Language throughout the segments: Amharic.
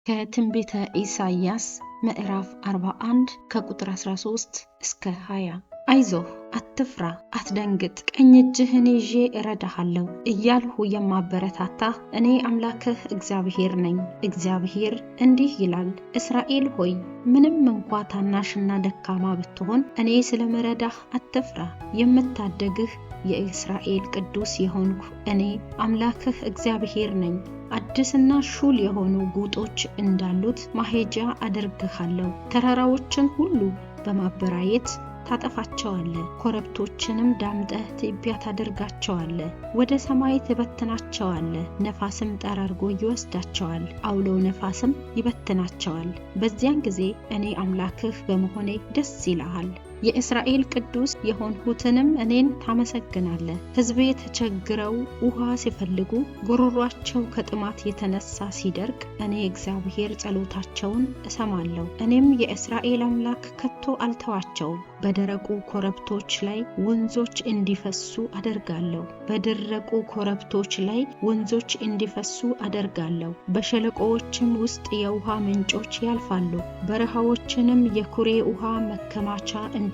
ከትንቢተ ኢሳይያስ ምዕራፍ 41 ከቁጥር 13 እስከ 20 አይዞህ አትፍራ አትደንግጥ ቀኝ እጅህን ይዤ እረዳሃለሁ እያልሁ የማበረታታህ እኔ አምላክህ እግዚአብሔር ነኝ። እግዚአብሔር እንዲህ ይላል፣ እስራኤል ሆይ ምንም እንኳን ታናሽና ደካማ ብትሆን እኔ ስለመረዳህ አትፍራ። የምታደግህ የእስራኤል ቅዱስ የሆንኩ እኔ አምላክህ እግዚአብሔር ነኝ። አዲስና ሹል የሆኑ ጉጦች እንዳሉት ማሄጃ አደርግሃለሁ። ተራራዎችን ሁሉ በማበራየት ታጠፋቸዋለህ፣ ኮረብቶችንም ዳምጠህ ትቢያ ታደርጋቸዋለህ። ወደ ሰማይ ትበትናቸዋለህ፣ ነፋስም ጠራርጎ ይወስዳቸዋል፣ አውሎ ነፋስም ይበትናቸዋል። በዚያን ጊዜ እኔ አምላክህ በመሆኔ ደስ ይልሃል። የእስራኤል ቅዱስ የሆንሁትንም እኔን ታመሰግናለህ። ሕዝቤ ተቸግረው ውሃ ሲፈልጉ ጎሮሯቸው ከጥማት የተነሳ ሲደርቅ እኔ እግዚአብሔር ጸሎታቸውን እሰማለሁ። እኔም የእስራኤል አምላክ ከቶ አልተዋቸውም። በደረቁ ኮረብቶች ላይ ወንዞች እንዲፈሱ አደርጋለሁ። በደረቁ ኮረብቶች ላይ ወንዞች እንዲፈሱ አደርጋለሁ። በሸለቆዎችም ውስጥ የውሃ ምንጮች ያልፋሉ። በረሃዎችንም የኩሬ ውሃ መከማቻ እንዲሆኑ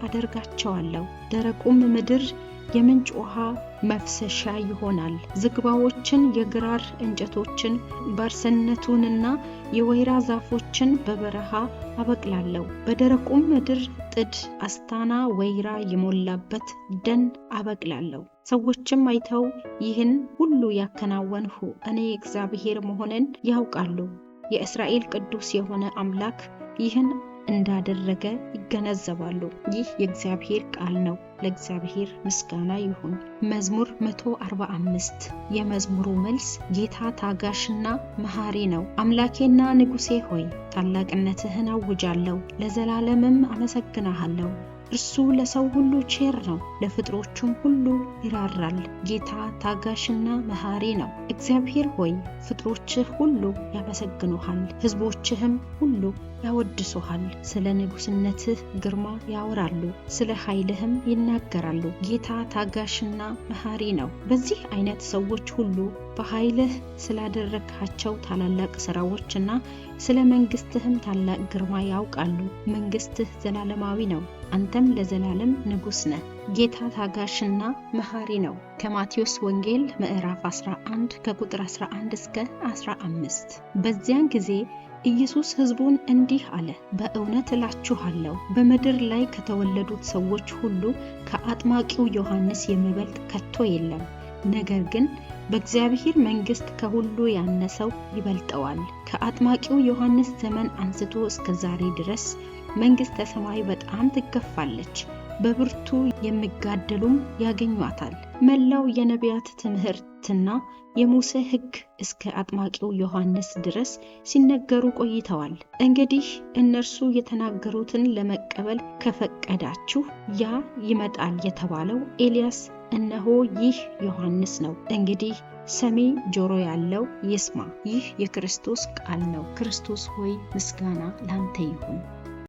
አደርጋቸዋለሁ። ደረቁም ምድር የምንጭ ውሃ መፍሰሻ ይሆናል። ዝግባዎችን፣ የግራር እንጨቶችን፣ ባርሰነቱንና የወይራ ዛፎችን በበረሃ አበቅላለሁ። በደረቁም ምድር ጥድ፣ አስታና፣ ወይራ የሞላበት ደን አበቅላለሁ። ሰዎችም አይተው ይህን ሁሉ ያከናወንሁ እኔ እግዚአብሔር መሆኔን ያውቃሉ። የእስራኤል ቅዱስ የሆነ አምላክ ይህን እንዳደረገ ይገነዘባሉ። ይህ የእግዚአብሔር ቃል ነው። ለእግዚአብሔር ምስጋና ይሁን። መዝሙር 145 የመዝሙሩ መልስ፣ ጌታ ታጋሽና መሐሪ ነው። አምላኬና ንጉሴ ሆይ ታላቅነትህን አውጃለሁ፣ ለዘላለምም አመሰግናለሁ። እርሱ ለሰው ሁሉ ቸር ነው፣ ለፍጥሮቹም ሁሉ ይራራል። ጌታ ታጋሽና መሐሪ ነው። እግዚአብሔር ሆይ ፍጥሮችህ ሁሉ ያመሰግኑሃል፣ ሕዝቦችህም ሁሉ ያወድሱሃል። ስለ ንጉስነትህ ግርማ ያወራሉ፣ ስለ ኃይልህም ይናገራሉ። ጌታ ታጋሽና መሐሪ ነው። በዚህ አይነት ሰዎች ሁሉ በኃይልህ ስላደረግሃቸው ታላላቅ ሥራዎችና ስለ መንግስትህም ታላቅ ግርማ ያውቃሉ። መንግስትህ ዘላለማዊ ነው፣ አንተም ለዘላለም ንጉስ ነህ። ጌታ ታጋሽና መሐሪ ነው። ከማቴዎስ ወንጌል ምዕራፍ 11 ከቁጥር 11 እስከ 15። በዚያን ጊዜ ኢየሱስ ሕዝቡን እንዲህ አለ፣ በእውነት እላችኋለሁ በምድር ላይ ከተወለዱት ሰዎች ሁሉ ከአጥማቂው ዮሐንስ የሚበልጥ ከቶ የለም። ነገር ግን በእግዚአብሔር መንግስት ከሁሉ ያነሰው ይበልጠዋል። ከአጥማቂው ዮሐንስ ዘመን አንስቶ እስከ ዛሬ ድረስ መንግስተ ሰማይ በጣም ትገፋለች፣ በብርቱ የሚጋደሉም ያገኟታል። መላው የነቢያት ትምህርትና የሙሴ ሕግ እስከ አጥማቂው ዮሐንስ ድረስ ሲነገሩ ቆይተዋል። እንግዲህ እነርሱ የተናገሩትን ለመቀበል ከፈቀዳችሁ ያ ይመጣል የተባለው ኤልያስ እነሆ ይህ ዮሐንስ ነው። እንግዲህ ሰሚ ጆሮ ያለው ይስማ። ይህ የክርስቶስ ቃል ነው። ክርስቶስ ሆይ ምስጋና ላንተ ይሁን።